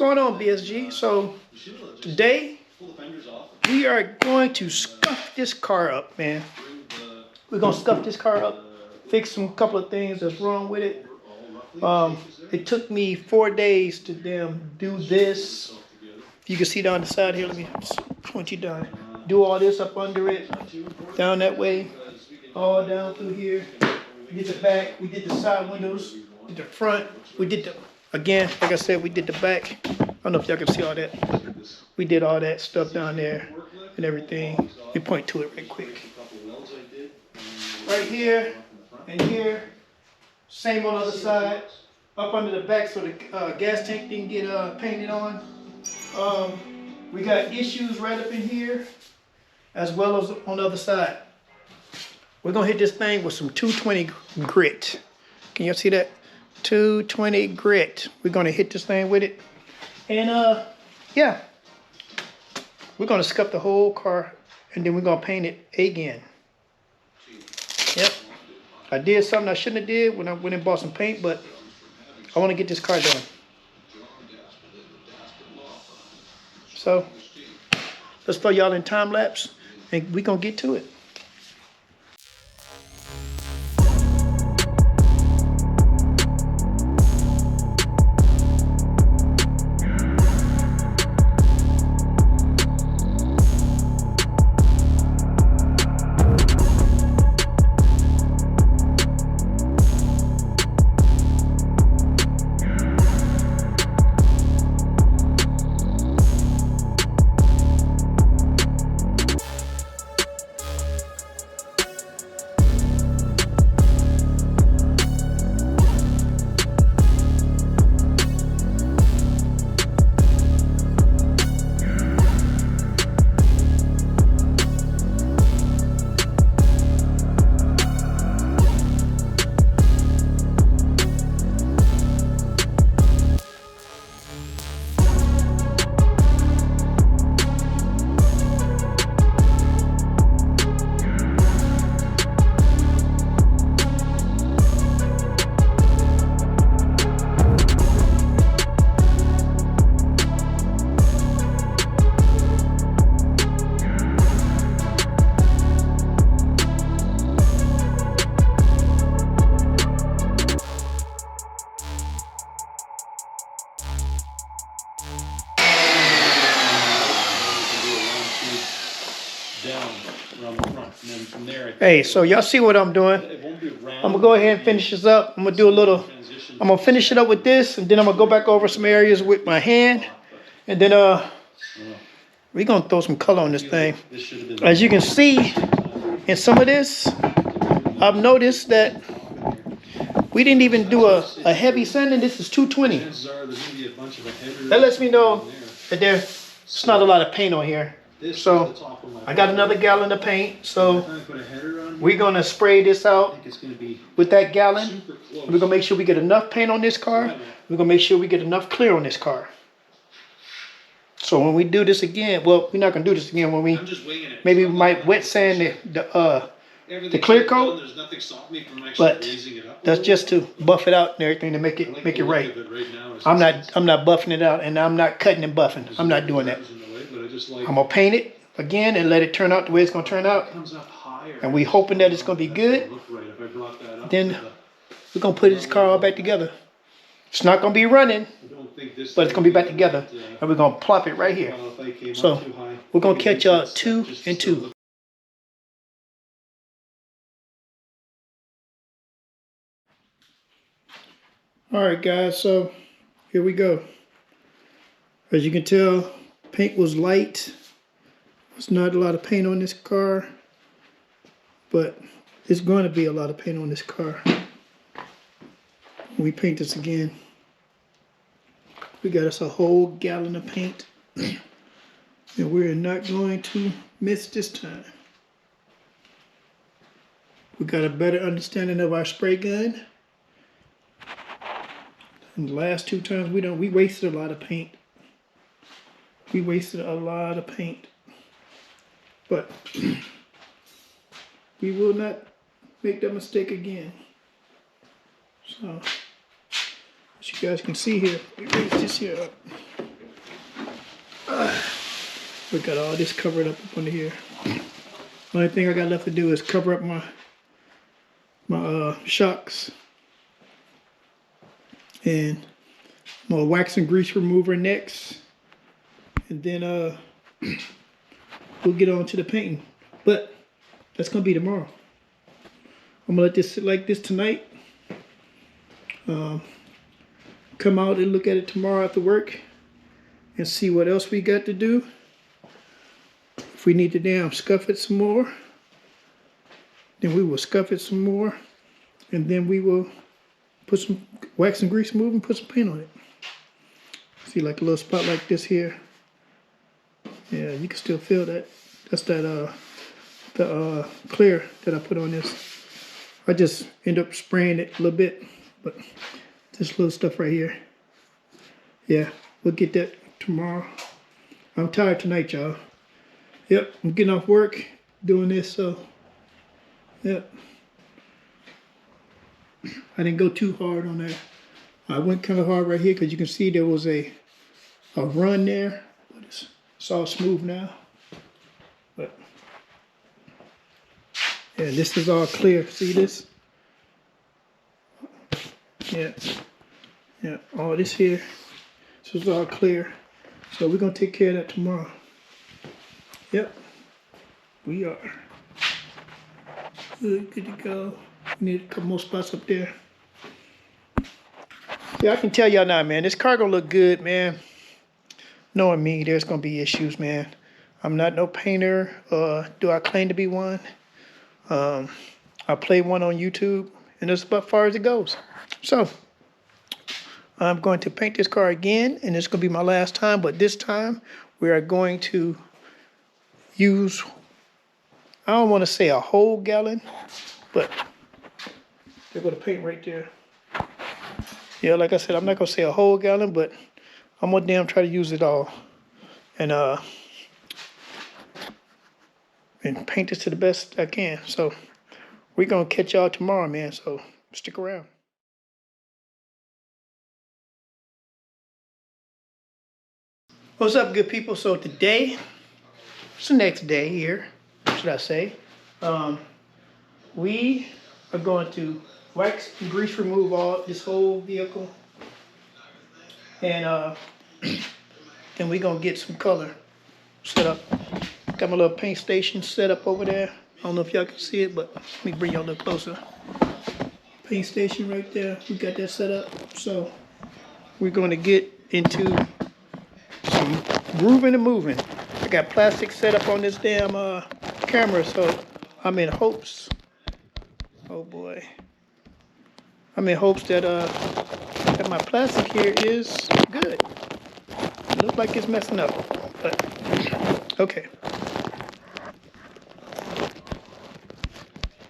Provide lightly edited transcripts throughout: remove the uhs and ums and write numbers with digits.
going on, BSG? So today we are going to scuff this car up, man. We're gonna scuff this car up, fix some couple of things that's wrong with it. It took me 4 days to do this. You can see down the side here. Let me point you down. Do all this up under it, down that way, all down through here. We did the back. We did the side windows. We did the front. We did the, again, like I said, we did the back. I don't know if y'all can see all that. We did all that stuff down there and everything. Let me point to it right quick. Right here and here. Same on the other side. Up under the back so the gas tank didn't get painted on. We got issues right up in here as well as on the other side. We're gonna hit this thing with some 220 grit. Can you see that? 220 grit. We're gonna hit this thing with it. And yeah. We're gonna scuff the whole car and then we're gonna paint it again. Yep. I did something I shouldn't have did when I went and bought some paint, but I want to get this car done. So let's throw y'all in time lapse and we're gonna get to it. Hey, so y'all see what I'm doing? I'm gonna go ahead and finish this up. I'm gonna finish it up with this, and then I'm gonna go back over some areas with my hand, and then we're gonna throw some color on this thing. As you can see in some of this, I've noticed that we didn't even do a heavy sanding. This is 220. That lets me know that there's not a lot of paint on here. So I got another gallon of paint, so we're gonna spray this out with that gallon. We're gonna make sure we get enough paint on this car. We're gonna make sure we get enough clear on this car. So when we do this again, well, we're not gonna do this again. When we maybe we might wet sand the clear coat, but that's just to buff it out and everything to make it right. I'm not buffing it out, and I'm not cutting and buffing. I'm not doing that. I'm gonna paint it again and let it turn out the way it's gonna turn out, and we hoping that it's gonna be good. Then we're gonna put this car all back together. It's not gonna be running, but it's gonna be back together, and we're gonna plop it right here. So we're gonna catch y'all 2 and 2. All right, guys. So here we go. As you can tell, paint was light. There's not a lot of paint on this car, but it's going to be a lot of paint on this car. When we paint this again, we got us a whole gallon of paint, and we're not going to miss this time. We got a better understanding of our spray gun. And the last 2 times we wasted a lot of paint. We wasted a lot of paint. But we will not make that mistake again. So, as you guys can see here, we raise this here up. We got all this covered up under here. Only thing I got left to do is cover up my shocks. And my wax and grease remover next. And then we'll get on to the painting. But that's gonna be tomorrow. I'm gonna let this sit like this tonight. Come out and look at it tomorrow after work and see what else we got to do. If we need to damn scuff it some more, then we will scuff it some more, and then we will put some wax and grease remover and put some paint on it. See, like a little spot like this here. Yeah, you can still feel that. That's that the clear that I put on this. I just end up spraying it a little bit, but this little stuff right here. Yeah, we'll get that tomorrow. I'm tired tonight, y'all. Yep, I'm getting off work doing this, so yep. I didn't go too hard on that. I went kind of hard right here because you can see there was a run there, but it's all smooth now. But yeah, this is all clear. See this? Yeah. Yeah, all this here. This is all clear. So we're gonna take care of that tomorrow. Yep. We are. Good to go. We need a couple more spots up there. Yeah, I can tell y'all now, man, this car gonna look good, man. Knowing me, there's gonna be issues, man. I'm not no painter. Do I claim to be one? I play one on YouTube, and that's about as far as it goes. So I'm going to paint this car again, and it's going to be my last time, but this time we are going to use, I don't want to say a whole gallon, but they're going to paint right there. Yeah, like I said, I'm not going to say a whole gallon, but I'm going to damn try to use it all. And paint this to the best I can. So we're going to catch y'all tomorrow, man, so stick around. What's up, good people? So today, it's the next day here, should I say. We are going to wax and grease remove this whole vehicle. And then we're going to get some color set up. Got my little paint station set up over there. I don't know if y'all can see it, but let me bring y'all a little closer. Paint station right there. We got that set up. So we're going to get into some grooving and moving. I got plastic set up on this damn camera, so I'm in hopes. Oh boy. I'm in hopes that that my plastic here is good. It looks like it's messing up, but okay.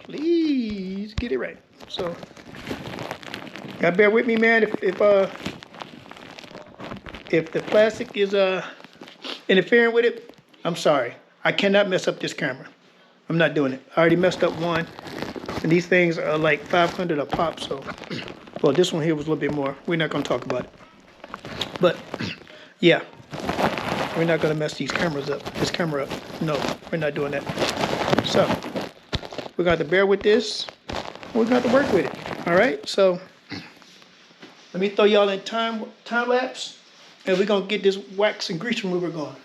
Please get it right. So, gotta bear with me, man. If the plastic is interfering with it, I'm sorry. I cannot mess up this camera. I'm not doing it. I already messed up one, and these things are like 500 a pop. So, well, this one here was a little bit more. We're not gonna talk about it. But yeah, we're not gonna mess these cameras up. This camera up. No, we're not doing that. So we're gonna have to bear with this. We're gonna have to work with it. All right. So let me throw y'all in time lapse, and we're gonna get this wax and grease remover going.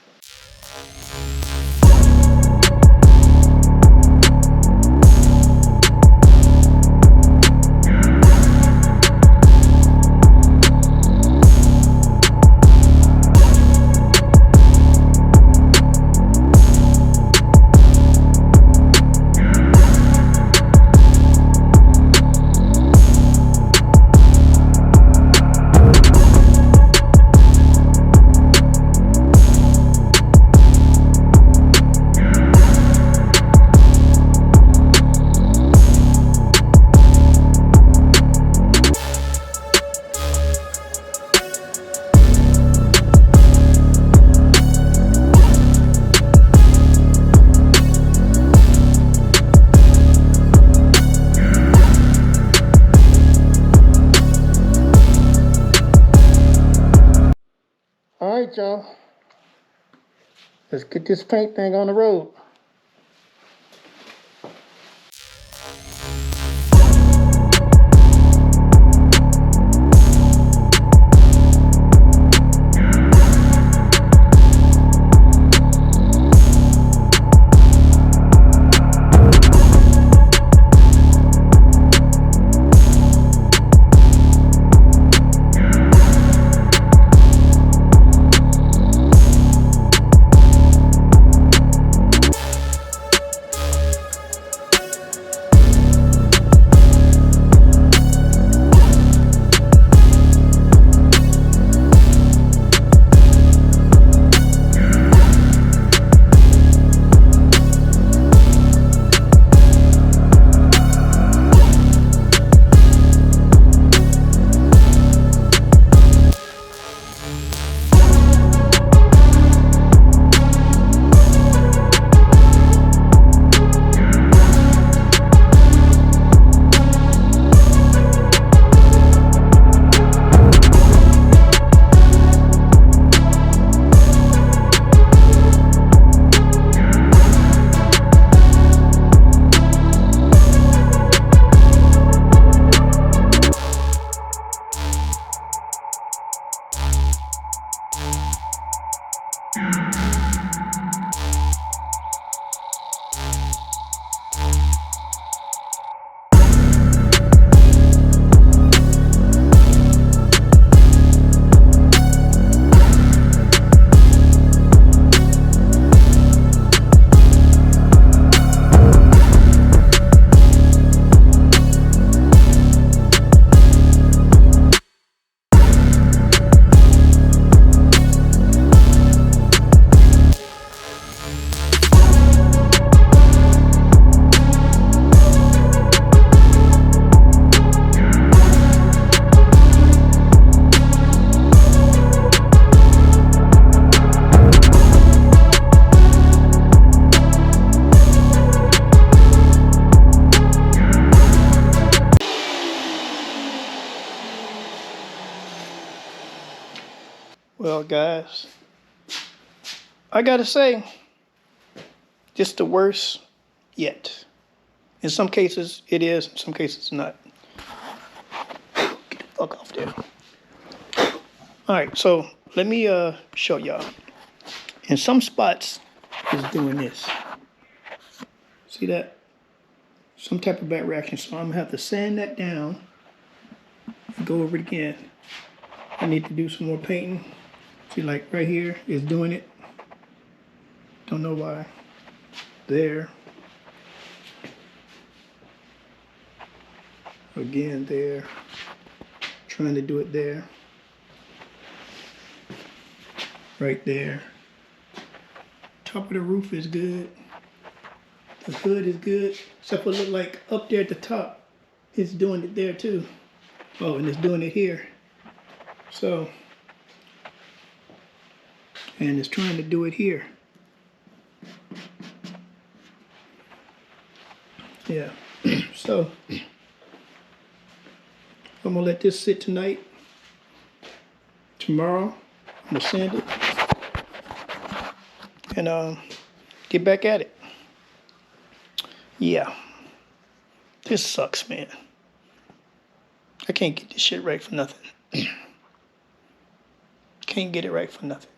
All right, y'all. Let's get this paint thing on the road. Well, guys, I gotta say, just the worst yet. In some cases it is, in some cases it's not. Get the fuck off there. Alright, so let me show y'all. In some spots it's doing this. See that? Some type of back reaction. So I'm gonna have to sand that down and go over it again. I need to do some more painting. See, like right here is doing it. Don't know why. There. Again there. Trying to do it there. Right there. Top of the roof is good. The hood is good. Except for it look like up there at the top, it's doing it there too. Oh, and it's doing it here. So, and it's trying to do it here. Yeah. So, I'm gonna let this sit tonight. Tomorrow, I'm gonna sand it. And get back at it. Yeah. This sucks, man. I can't get this shit right for nothing. Can't get it right for nothing.